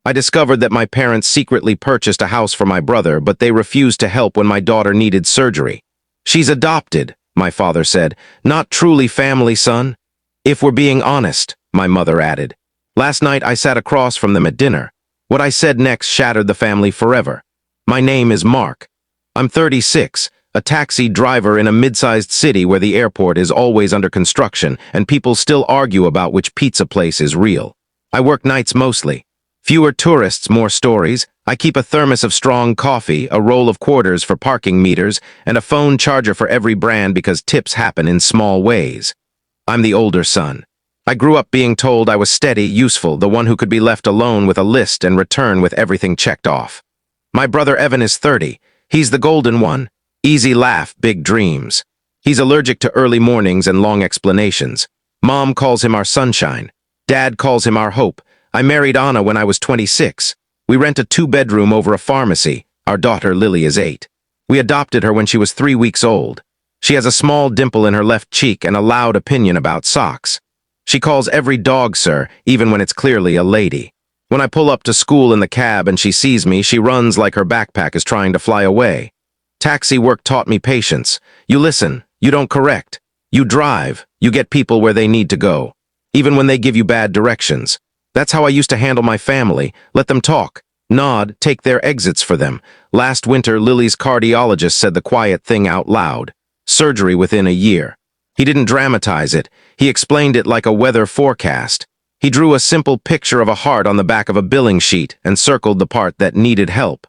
I discovered that my parents secretly purchased a house for my brother, but they refused to help when my daughter needed surgery. "She's adopted," my father said. "Not truly family, son." "If we're being honest," my mother added. Last night I sat across from them at dinner. What I said next shattered the family forever. My name is Mark. I'm 36, a taxi driver in a mid-sized city where the airport is always under construction and people still argue about which pizza place is real. I work nights mostly. Fewer tourists, more stories. I keep a thermos of strong coffee, a roll of quarters for parking meters, and a phone charger for every brand because tips happen in small ways. I'm the older son. I grew up being told I was steady, useful, the one who could be left alone with a list and return with everything checked off. My brother Evan is 30. He's the golden one. Easy laugh, big dreams. He's allergic to early mornings and long explanations. Mom calls him our sunshine. Dad calls him our hope. I married Anna when I was 26. We rent a 2-bedroom over a pharmacy. Our daughter Lily is 8. We adopted her when she was 3 weeks old. She has a small dimple in her left cheek and a loud opinion about socks. She calls every dog sir, even when it's clearly a lady. When I pull up to school in the cab and she sees me, she runs like her backpack is trying to fly away. Taxi work taught me patience. You listen, you don't correct. You drive, you get people where they need to go, even when they give you bad directions. That's how I used to handle my family. Let them talk. Nod, take their exits for them. Last winter, Lily's cardiologist said the quiet thing out loud. Surgery within a year. He didn't dramatize it. He explained it like a weather forecast. He drew a simple picture of a heart on the back of a billing sheet and circled the part that needed help.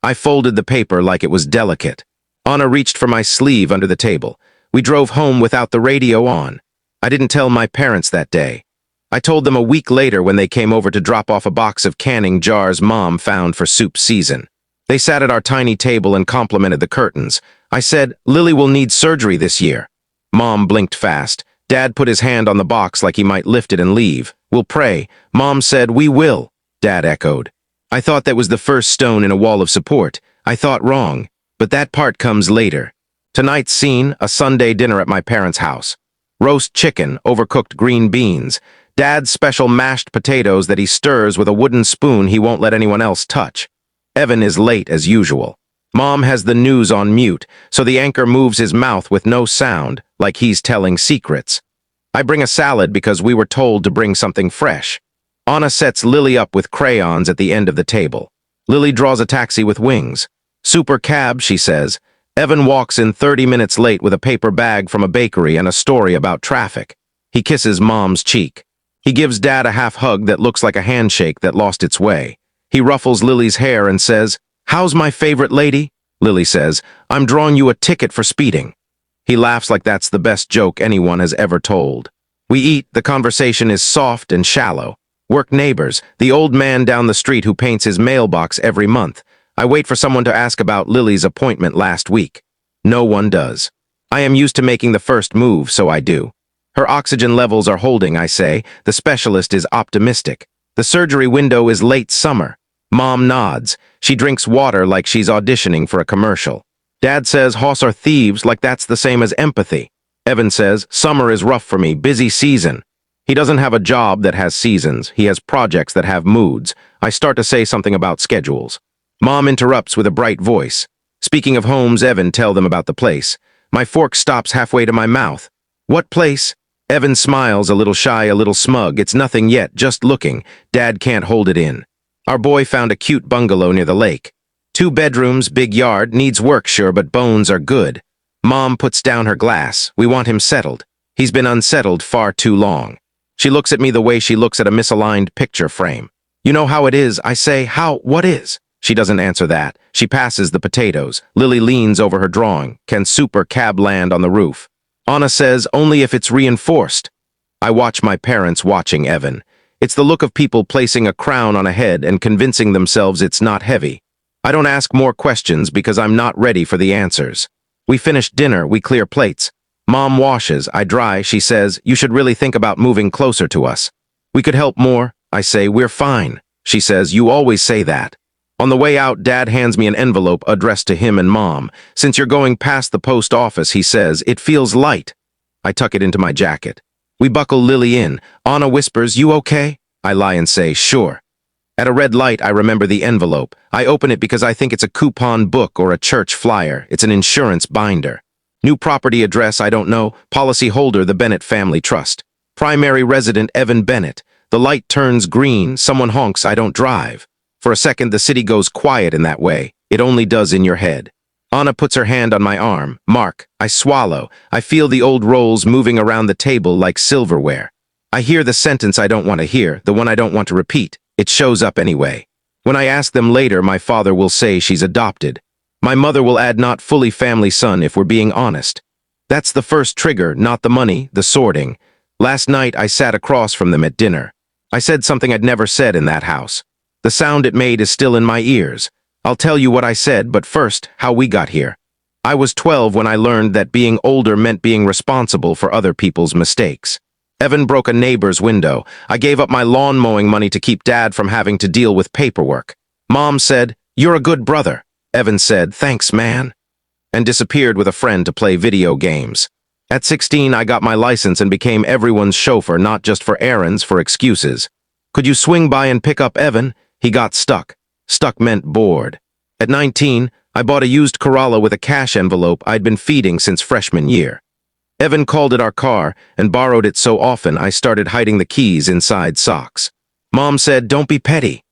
I folded the paper like it was delicate. Anna reached for my sleeve under the table. We drove home without the radio on. I didn't tell my parents that day. I told them a week later when they came over to drop off a box of canning jars Mom found for soup season. They sat at our tiny table and complimented the curtains. I said, "Lily will need surgery this year." Mom blinked fast. Dad put his hand on the box like he might lift it and leave. "We'll pray." Mom said, "We will," Dad echoed. I thought that was the first stone in a wall of support. I thought wrong, but that part comes later. Tonight's scene, a Sunday dinner at my parents' house. Roast chicken, overcooked green beans. Dad's special mashed potatoes that he stirs with a wooden spoon he won't let anyone else touch. Evan is late as usual. Mom has the news on mute, so the anchor moves his mouth with no sound, like he's telling secrets. I bring a salad because we were told to bring something fresh. Anna sets Lily up with crayons at the end of the table. Lily draws a taxi with wings. "Super cab," she says. Evan walks in 30 minutes late with a paper bag from a bakery and a story about traffic. He kisses Mom's cheek. He gives Dad a half hug that looks like a handshake that lost its way. He ruffles Lily's hair and says, "How's my favorite lady?" Lily says, "I'm drawing you a ticket for speeding." He laughs like that's the best joke anyone has ever told. We eat, the conversation is soft and shallow. Work neighbors, the old man down the street who paints his mailbox every month. I wait for someone to ask about Lily's appointment last week. No one does. I am used to making the first move, so I do. Her oxygen levels are holding, I say. The specialist is optimistic. The surgery window is late summer. Mom nods. She drinks water like she's auditioning for a commercial. Dad says hoss are thieves like that's the same as empathy. Evan says, "Summer is rough for me, busy season." He doesn't have a job that has seasons. He has projects that have moods. I start to say something about schedules. Mom interrupts with a bright voice. "Speaking of homes, Evan, tell them about the place." My fork stops halfway to my mouth. "What place?" Evan smiles, a little shy, a little smug. "It's nothing yet, just looking." Dad can't hold it in. "Our boy found a cute bungalow near the lake. 2 bedrooms, big yard, needs work sure, but bones are good." Mom puts down her glass. "We want him settled. He's been unsettled far too long." She looks at me the way she looks at a misaligned picture frame. "You know how it is," I say. What is?" She doesn't answer that. She passes the potatoes. Lily leans over her drawing. "Can super cab land on the roof?" Anna says, "Only if it's reinforced." I watch my parents watching Evan. It's the look of people placing a crown on a head and convincing themselves it's not heavy. I don't ask more questions because I'm not ready for the answers. We finish dinner, we clear plates. Mom washes, I dry. She says, "You should really think about moving closer to us." "We could help more." I say, "We're fine." She says, "You always say that." On the way out, Dad hands me an envelope addressed to him and Mom. "Since you're going past the post office," he says, "it feels light." I tuck it into my jacket. We buckle Lily in. Anna whispers, "You okay?" I lie and say, "Sure." At a red light, I remember the envelope. I open it because I think it's a coupon book or a church flyer. It's an insurance binder. New property address, I don't know. Policy holder, the Bennett Family Trust. Primary resident, Evan Bennett. The light turns green. Someone honks, I don't drive. For a second, the city goes quiet in that way. It only does in your head. Anna puts her hand on my arm. Mark, I swallow. I feel the old rolls moving around the table like silverware. I hear the sentence I don't want to hear, the one I don't want to repeat. It shows up anyway. When I ask them later, my father will say she's adopted. My mother will add not fully family son if we're being honest. That's the first trigger, not the money, the sorting. Last night, I sat across from them at dinner. I said something I'd never said in that house. The sound it made is still in my ears. I'll tell you what I said, but first, how we got here. I was 12 when I learned that being older meant being responsible for other people's mistakes. Evan broke a neighbor's window. I gave up my lawn mowing money to keep Dad from having to deal with paperwork. Mom said, "You're a good brother." Evan said, "Thanks, man," and disappeared with a friend to play video games. At 16, I got my license and became everyone's chauffeur, not just for errands, for excuses. Could you swing by and pick up Evan? He got stuck. Stuck meant bored. At 19, I bought a used Corolla with a cash envelope I'd been feeding since freshman year. Evan called it our car and borrowed it so often I started hiding the keys inside socks. Mom said, "Don't be petty."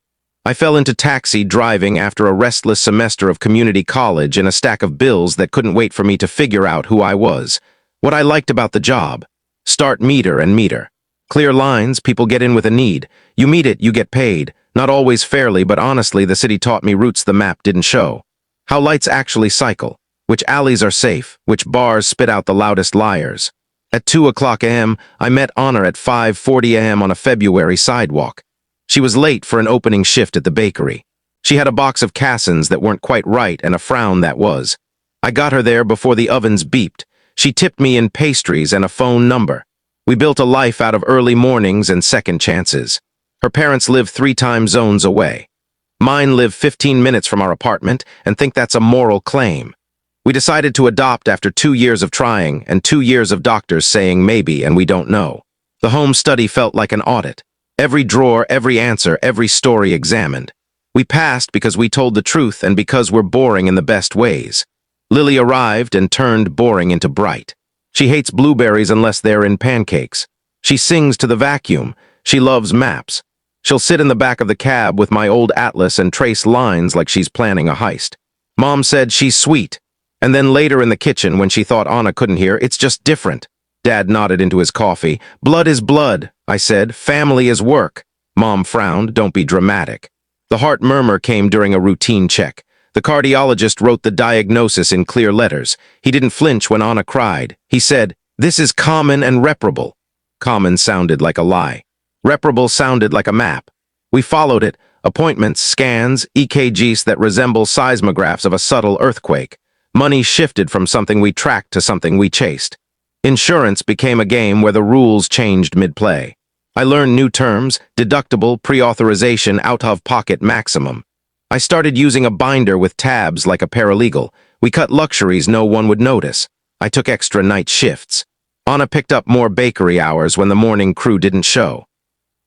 I fell into taxi driving after a restless semester of community college and a stack of bills that couldn't wait for me to figure out who I was. What I liked about the job. Start meter and meter. Clear lines, people get in with a need. You meet it, you get paid. Not always fairly, but honestly, the city taught me routes the map didn't show. How lights actually cycle. Which alleys are safe, which bars spit out the loudest liars. At 2 a.m., I met Anna at 5:40 a.m. on a February sidewalk. She was late for an opening shift at the bakery. She had a box of Cassins that weren't quite right and a frown that was. I got her there before the ovens beeped. She tipped me in pastries and a phone number. We built a life out of early mornings and second chances. Her parents live 3 time zones away. Mine live 15 minutes from our apartment and think that's a moral claim. We decided to adopt after 2 years of trying and 2 years of doctors saying maybe and we don't know. The home study felt like an audit. Every drawer, every answer, every story examined. We passed because we told the truth and because we're boring in the best ways. Lily arrived and turned boring into bright. She hates blueberries unless they're in pancakes. She sings to the vacuum. She loves maps. She'll sit in the back of the cab with my old atlas and trace lines like she's planning a heist. Mom said she's sweet. And then later in the kitchen, when she thought Anna couldn't hear, "It's just different." Dad nodded into his coffee. "Blood is blood," I said. "Family is work." Mom frowned. "Don't be dramatic." The heart murmur came during a routine check. The cardiologist wrote the diagnosis in clear letters. He didn't flinch when Anna cried. He said, "This is common and reparable." Common sounded like a lie. Reparable sounded like a map. We followed it. Appointments, scans, EKGs that resemble seismographs of a subtle earthquake. Money shifted from something we tracked to something we chased. Insurance became a game where the rules changed mid-play. I learned new terms: deductible, pre-authorization, out-of-pocket maximum. I started using a binder with tabs like a paralegal. We cut luxuries no one would notice. I took extra night shifts. Anna picked up more bakery hours when the morning crew didn't show.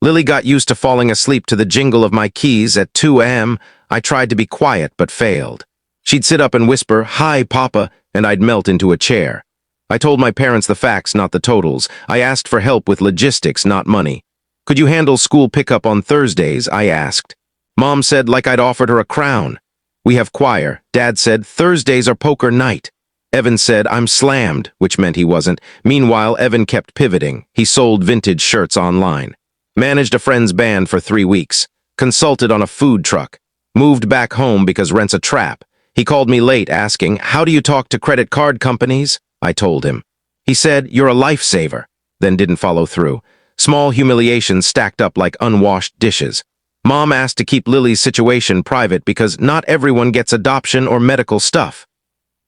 Lily got used to falling asleep to the jingle of my keys at 2 a.m. I tried to be quiet but failed. She'd sit up and whisper, "Hi, Papa," and I'd melt into a chair. I told my parents the facts, not the totals. I asked for help with logistics, not money. "Could you handle school pickup on Thursdays?" I asked. Mom said like I'd offered her a crown. "We have choir." Dad said, "Thursdays are poker night." Evan said, "I'm slammed," which meant he wasn't. Meanwhile, Evan kept pivoting. He sold vintage shirts online. Managed a friend's band for 3 weeks. Consulted on a food truck. Moved back home because rent's a trap. He called me late asking, "How do you talk to credit card companies?" I told him. He said, "You're a lifesaver," then didn't follow through. Small humiliations stacked up like unwashed dishes. Mom asked to keep Lily's situation private because not everyone gets adoption or medical stuff.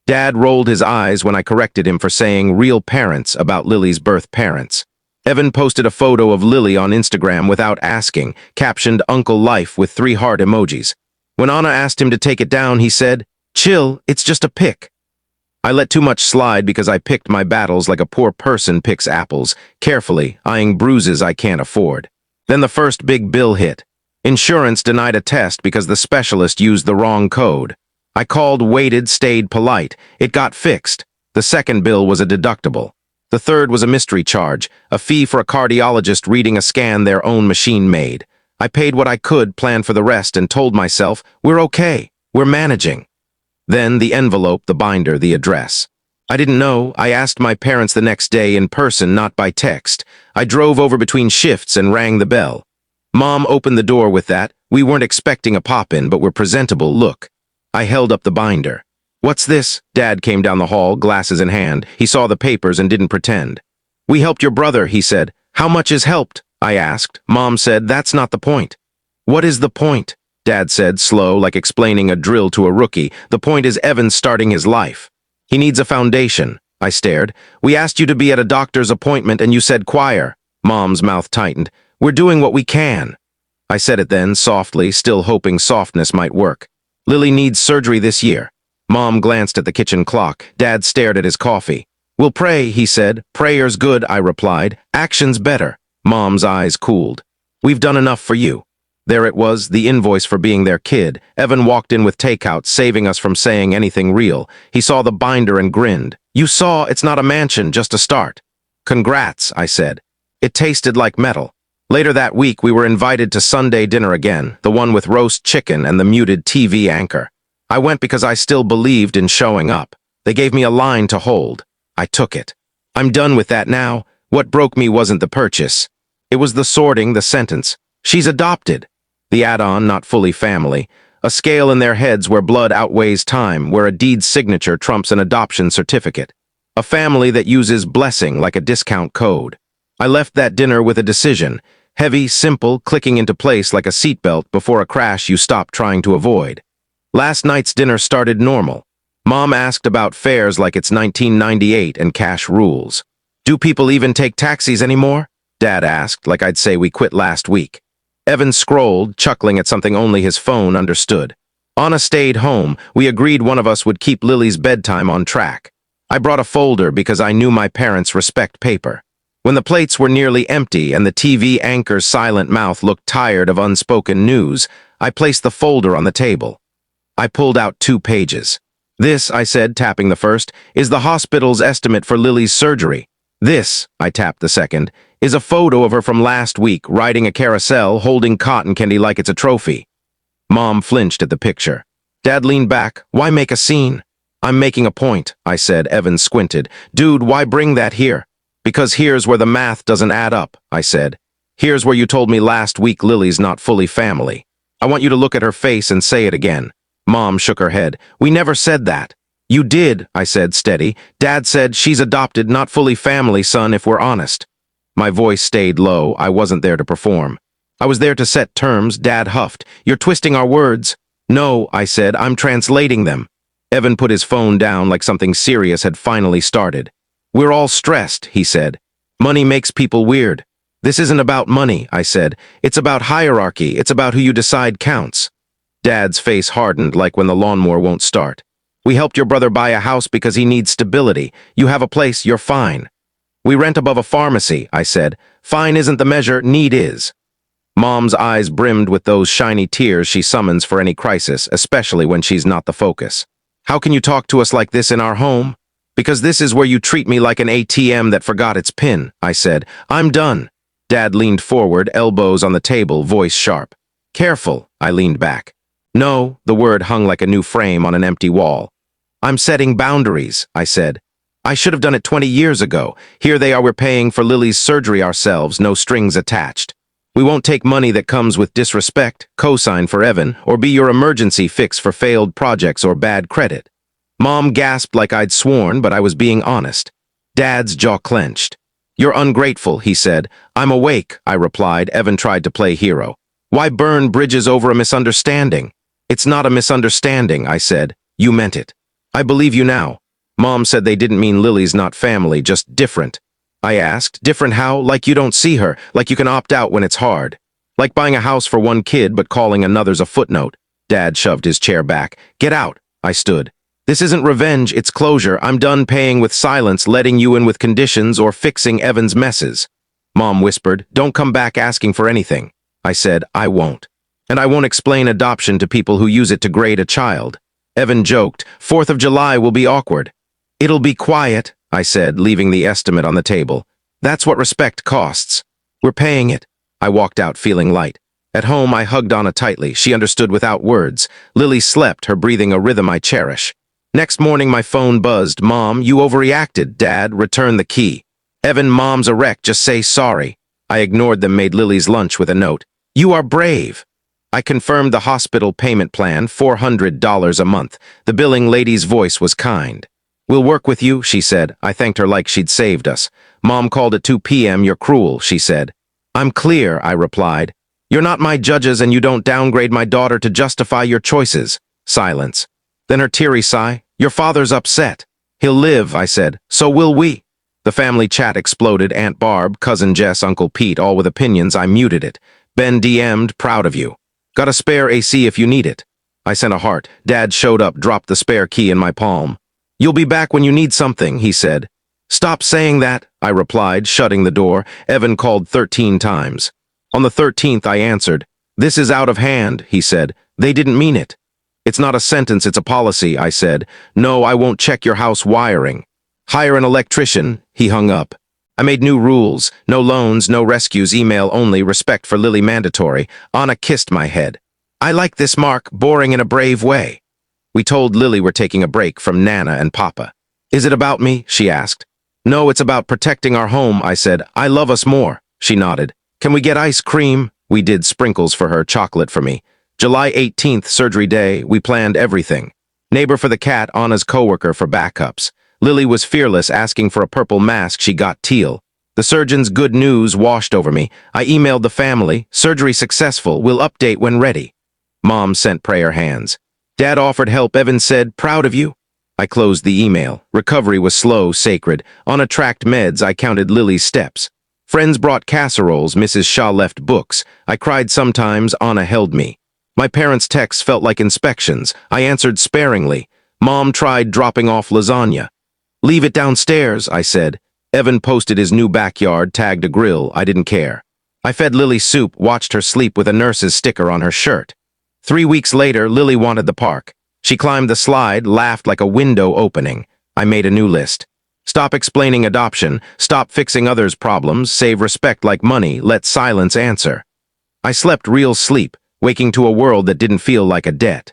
Dad rolled his eyes when I corrected him for saying real parents about Lily's birth parents. Evan posted a photo of Lily on Instagram without asking, captioned Uncle Life with 3 heart emojis. When Anna asked him to take it down, he said, "Chill, it's just a pic." I let too much slide because I picked my battles like a poor person picks apples, carefully, eyeing bruises I can't afford. Then the first big bill hit. Insurance denied a test because the specialist used the wrong code. I called, waited, stayed polite. It got fixed. The second bill was a deductible. The third was a mystery charge, a fee for a cardiologist reading a scan their own machine made. I paid what I could, planned for the rest, and told myself, we're okay, we're managing. Then the envelope, the binder, the address. I didn't know. I asked my parents the next day in person, not by text. I drove over between shifts and rang the bell. Mom opened the door with that. We weren't expecting a pop-in, but were presentable. Look. I held up the binder. What's this? Dad came down the hall, glasses in hand. He saw the papers and didn't pretend. We helped your brother, he said. How much is helped? I asked. Mom said, that's not the point. What is the point? Dad said, slow, like explaining a drill to a rookie. The point is Evan's starting his life. He needs a foundation. I stared. We asked you to be at a doctor's appointment and you said choir. Mom's mouth tightened. We're doing what we can. I said it then, softly, still hoping softness might work. Lily needs surgery this year. Mom glanced at the kitchen clock. Dad stared at his coffee. We'll pray, he said. Prayer's good, I replied. Action's better. Mom's eyes cooled. We've done enough for you. There it was, the invoice for being their kid. Evan walked in with takeout, saving us from saying anything real. He saw the binder and grinned. You saw, it's not a mansion, just a start. Congrats, I said. It tasted like metal. Later that week, we were invited to Sunday dinner again, the one with roast chicken and the muted TV anchor. I went because I still believed in showing up. They gave me a line to hold. I took it. I'm done with that now. What broke me wasn't the purchase. It was the sorting, the sentence. She's adopted. The add-on, not fully family. A scale in their heads where blood outweighs time, where a deed signature trumps an adoption certificate. A family that uses blessing like a discount code. I left that dinner with a decision. Heavy, simple, clicking into place like a seatbelt before a crash you stop trying to avoid. Last night's dinner started normal. Mom asked about fares like it's 1998 and cash rules. Do people even take taxis anymore? Dad asked, like I'd say we quit last week. Evan scrolled, chuckling at something only his phone understood. Anna stayed home. We agreed one of us would keep Lily's bedtime on track. I brought a folder because I knew my parents respect paper. When the plates were nearly empty and the TV anchor's silent mouth looked tired of unspoken news, I placed the folder on the table. I pulled out 2 pages. This, I said, tapping the first, is the hospital's estimate for Lily's surgery. This, I tapped the second, is a photo of her from last week, riding a carousel, holding cotton candy like it's a trophy. Mom flinched at the picture. Dad leaned back. Why make a scene? I'm making a point, I said. Evan squinted. Dude, why bring that here? Because here's where the math doesn't add up, I said. Here's where you told me last week Lily's not fully family. I want you to look at her face and say it again. Mom shook her head. We never said that. You did, I said, steady. Dad said she's adopted, not fully family, son, if we're honest. My voice stayed low. I wasn't there to perform. I was there to set terms. Dad huffed. You're twisting our words. No, I said, I'm translating them. Evan put his phone down like something serious had finally started. We're all stressed, he said. Money makes people weird. This isn't about money, I said. It's about hierarchy. It's about who you decide counts. Dad's face hardened like when the lawnmower won't start. We helped your brother buy a house because he needs stability. You have a place, you're fine. We rent above a pharmacy, I said. Fine isn't the measure, need is. Mom's eyes brimmed with those shiny tears she summons for any crisis, especially when she's not the focus. How can you talk to us like this in our home? Because this is where you treat me like an ATM that forgot its PIN, I said. I'm done. Dad leaned forward, elbows on the table, voice sharp. Careful, I leaned back. No, the word hung like a new frame on an empty wall. I'm setting boundaries, I said. I should have done it 20 years ago. Here they are, we're paying for Lily's surgery ourselves, no strings attached. We won't take money that comes with disrespect, cosign for Evan, or be your emergency fix for failed projects or bad credit. Mom gasped like I'd sworn, but I was being honest. Dad's jaw clenched. You're ungrateful, he said. I'm awake, I replied. Evan tried to play hero. Why burn bridges over a misunderstanding? It's not a misunderstanding, I said. You meant it. I believe you now. Mom said they didn't mean Lily's not family, just different. I asked, different how? Like you don't see her, like you can opt out when it's hard. Like buying a house for one kid but calling another's a footnote. Dad shoved his chair back. Get out, I stood. This isn't revenge, it's closure. I'm done paying with silence, letting you in with conditions, or fixing Evan's messes. Mom whispered, don't come back asking for anything. I said, I won't. And I won't explain adoption to people who use it to grade a child. Evan joked, 4th of July will be awkward. It'll be quiet, I said, leaving the estimate on the table. That's what respect costs. We're paying it. I walked out feeling light. At home, I hugged Anna tightly. She understood without words. Lily slept, her breathing a rhythm I cherish. Next morning, my phone buzzed. Mom, you overreacted. Dad, return the key. Evan, Mom's a wreck. Just say sorry. I ignored them, made Lily's lunch with a note. You are brave. I confirmed the hospital payment plan, $400 a month. The billing lady's voice was kind. We'll work with you, she said. I thanked her like she'd saved us. Mom called at 2 p.m. You're cruel, she said. I'm clear, I replied. You're not my judges and you don't downgrade my daughter to justify your choices. Silence. Then her teary sigh. Your father's upset. He'll live, I said. So will we. The family chat exploded. Aunt Barb, Cousin Jess, Uncle Pete, all with opinions. I muted it. Ben DM'd, proud of you. Got a spare AC if you need it. I sent a heart. Dad showed up, dropped the spare key in my palm. You'll be back when you need something, he said. Stop saying that, I replied, shutting the door. Evan called 13 times. On the 13th, I answered. This is out of hand, he said. They didn't mean it. It's not a sentence, it's a policy, I said. No, I won't check your house wiring. Hire an electrician, he hung up. I made new rules. No loans, no rescues, email only, respect for Lily mandatory. Anna kissed my head. I like this, Mark, boring in a brave way. We told Lily we're taking a break from Nana and Papa. Is it about me? She asked. No, it's about protecting our home, I said. I love us more. She nodded. Can we get ice cream? We did sprinkles for her, chocolate for me. July 18th, surgery day, we planned everything. Neighbor for the cat, Anna's coworker for backups. Lily was fearless, asking for a purple mask, she got teal. The surgeon's good news washed over me. I emailed the family, surgery successful, we'll update when ready. Mom sent prayer hands. Dad offered help, Evan said, proud of you. I closed the email. Recovery was slow, sacred. Anna tracked meds, I counted Lily's steps. Friends brought casseroles, Mrs. Shaw left books. I cried sometimes, Anna held me. My parents' texts felt like inspections. I answered sparingly. Mom tried dropping off lasagna. Leave it downstairs, I said. Evan posted his new backyard, tagged a grill. I didn't care. I fed Lily soup, watched her sleep with a nurse's sticker on her shirt. 3 weeks later, Lily wanted the park. She climbed the slide, laughed like a window opening. I made a new list. Stop explaining adoption. Stop fixing others' problems. Save respect like money. Let silence answer. I slept real sleep, waking to a world that didn't feel like a debt.